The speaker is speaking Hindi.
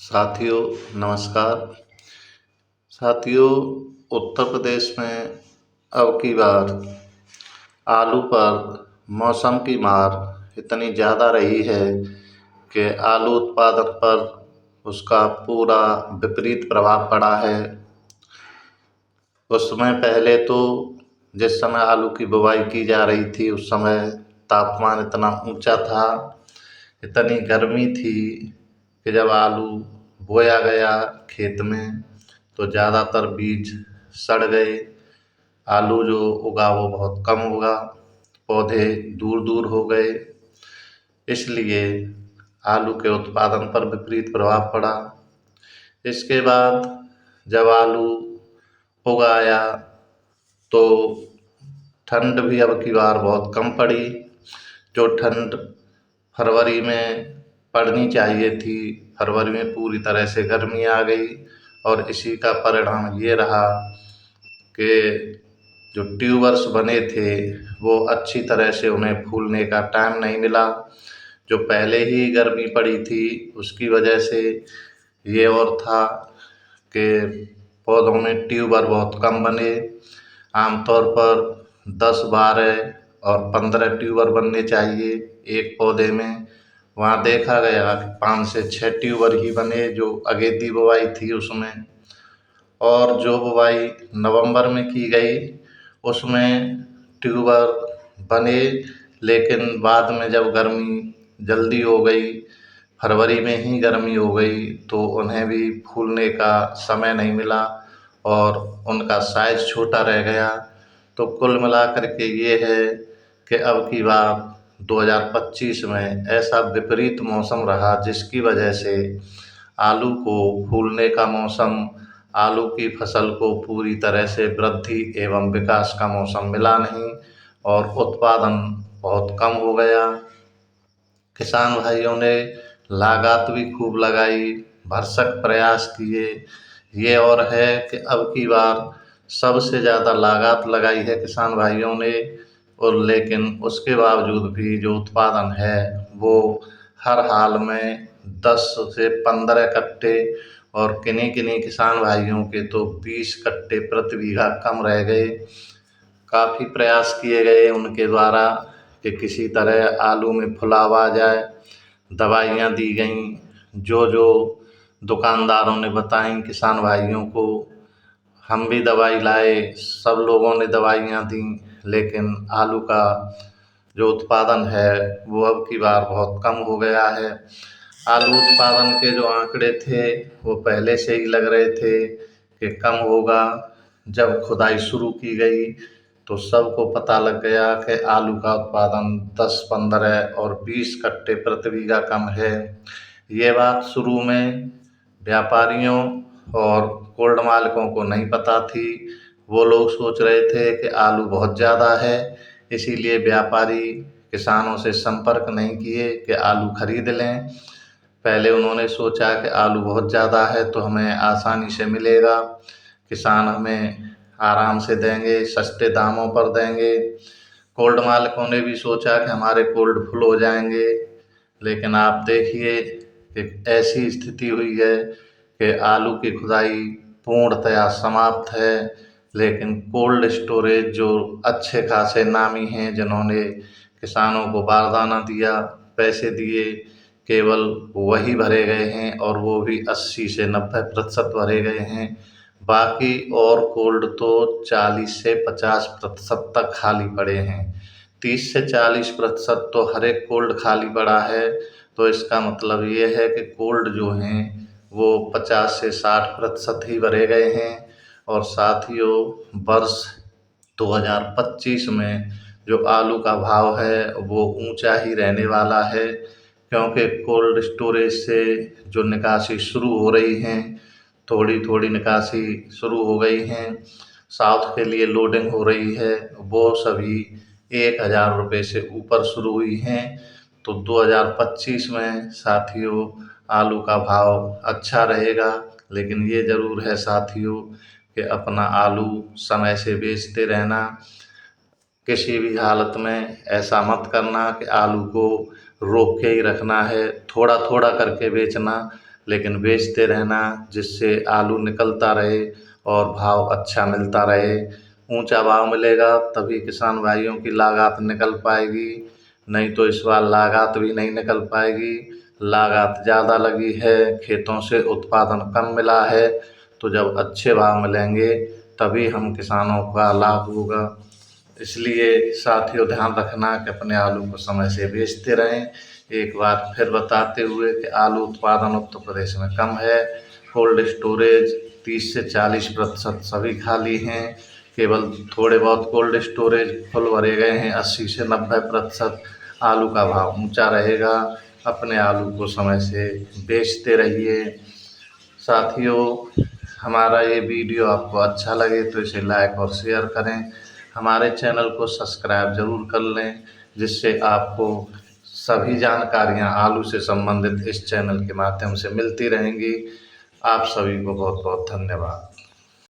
साथियों नमस्कार। साथियों, उत्तर प्रदेश में अब की बार आलू पर मौसम की मार इतनी ज़्यादा रही है कि आलू उत्पादन पर उसका पूरा विपरीत प्रभाव पड़ा है। उस समय पहले तो जिस समय आलू की बुवाई की जा रही थी उस समय तापमान इतना ऊंचा था, इतनी गर्मी थी कि जब आलू बोया गया खेत में तो ज़्यादातर बीज सड़ गए। आलू जो उगा वो बहुत कम उगा, पौधे दूर दूर हो गए। इसलिए आलू के उत्पादन पर विपरीत प्रभाव पड़ा। इसके बाद जब आलू उगाया तो ठंड भी अब की बार बहुत कम पड़ी। जो ठंड फरवरी में पड़नी चाहिए थी, फरवरी में पूरी तरह से गर्मी आ गई और इसी का परिणाम ये रहा कि जो ट्यूबर्स बने थे वो अच्छी तरह से उन्हें फूलने का टाइम नहीं मिला। जो पहले ही गर्मी पड़ी थी उसकी वजह से ये और था कि पौधों में ट्यूबर बहुत कम बने। आमतौर पर 10, 12 और 15 ट्यूबर बनने चाहिए एक पौधे में, वहाँ देखा गया कि 5 से 6 ट्यूबर ही बने जो अगेती बुवाई थी उसमें। और जो बुवाई नवंबर में की गई उसमें ट्यूबर बने, लेकिन बाद में जब गर्मी जल्दी हो गई, फरवरी में ही गर्मी हो गई तो उन्हें भी फूलने का समय नहीं मिला और उनका साइज छोटा रह गया। तो कुल मिलाकर के ये है कि अब की बार 2025 में ऐसा विपरीत मौसम रहा जिसकी वजह से आलू को फूलने का मौसम, आलू की फसल को पूरी तरह से वृद्धि एवं विकास का मौसम मिला नहीं और उत्पादन बहुत कम हो गया। किसान भाइयों ने लागत भी खूब लगाई, भरसक प्रयास किए। ये और है कि अब की बार सबसे ज़्यादा लागत लगाई है किसान भाइयों ने, और लेकिन उसके बावजूद भी जो उत्पादन है वो हर हाल में 10 से 15 कट्टे और किन्हीं किन्हीं किसान भाइयों के तो 20 कट्टे प्रति बीघा कम रह गए। काफ़ी प्रयास किए गए उनके द्वारा कि किसी तरह आलू में फुलाव आ जाए। दवाइयाँ दी गईं, जो जो दुकानदारों ने बताई किसान भाइयों को, हम भी दवाई लाए, सब लोगों ने दवाइयाँ दी, लेकिन आलू का जो उत्पादन है वो अब की बार बहुत कम हो गया है। आलू उत्पादन के जो आंकड़े थे वो पहले से ही लग रहे थे कि कम होगा। जब खुदाई शुरू की गई तो सबको पता लग गया कि आलू का उत्पादन 10, 15 और 20 कट्टे प्रति बीघा कम है। ये बात शुरू में व्यापारियों और कोल्ड मालिकों को नहीं पता थी। वो लोग सोच रहे थे कि आलू बहुत ज़्यादा है, इसीलिए व्यापारी किसानों से संपर्क नहीं किए कि आलू खरीद लें। पहले उन्होंने सोचा कि आलू बहुत ज़्यादा है तो हमें आसानी से मिलेगा, किसान हमें आराम से देंगे, सस्ते दामों पर देंगे। कोल्ड मालिकों ने भी सोचा कि हमारे कोल्ड फुल हो जाएंगे, लेकिन आप देखिए कि ऐसी स्थिति हुई है कि आलू की खुदाई पूर्णतया समाप्त है, लेकिन कोल्ड स्टोरेज जो अच्छे खासे नामी हैं, जिन्होंने किसानों को बारदाना दिया, पैसे दिए, केवल वही भरे गए हैं और वो भी 80 से 90% भरे गए हैं। बाकी और कोल्ड तो 40 से 50% तक खाली पड़े हैं। 30 से 40% तो हर एक कोल्ड खाली पड़ा है। तो इसका मतलब ये है कि कोल्ड जो हैं वो 50 से 60% ही भरे गए हैं। और साथियों, वर्ष 2025 में जो आलू का भाव है वो ऊंचा ही रहने वाला है, क्योंकि कोल्ड स्टोरेज से जो निकासी शुरू हो रही हैं, थोड़ी थोड़ी निकासी शुरू हो गई हैं, साउथ के लिए लोडिंग हो रही है, वो सभी 1000 रुपये से ऊपर शुरू हुई हैं। तो 2025 में साथियों आलू का भाव अच्छा रहेगा, लेकिन ये ज़रूर है साथियों कि अपना आलू समय से बेचते रहना। किसी भी हालत में ऐसा मत करना कि आलू को रोक के ही रखना है, थोड़ा थोड़ा करके बेचना, लेकिन बेचते रहना, जिससे आलू निकलता रहे और भाव अच्छा मिलता रहे। ऊंचा भाव मिलेगा तभी किसान भाइयों की लागत निकल पाएगी, नहीं तो इस बार लागत भी नहीं निकल पाएगी। लागत ज़्यादा लगी है, खेतों से उत्पादन कम मिला है, तो जब अच्छे भाव मिलेंगे तभी हम किसानों का लाभ होगा। इसलिए साथियों ध्यान रखना कि अपने आलू को समय से बेचते रहें। एक बार फिर बताते हुए कि आलू उत्पादन उत्तर प्रदेश में कम है। कोल्ड स्टोरेज 30 से 40% सभी खाली हैं, केवल थोड़े बहुत कोल्ड स्टोरेज फुल भरे गए हैं। 80 से 90% आलू का भाव ऊंचा रहेगा। अपने आलू को समय से बेचते रहिए। साथियों, हमारा ये वीडियो आपको अच्छा लगे तो इसे लाइक और शेयर करें। हमारे चैनल को सब्सक्राइब ज़रूर कर लें, जिससे आपको सभी जानकारियाँ आलू से संबंधित इस चैनल के माध्यम से मिलती रहेंगी। आप सभी को बहुत बहुत धन्यवाद।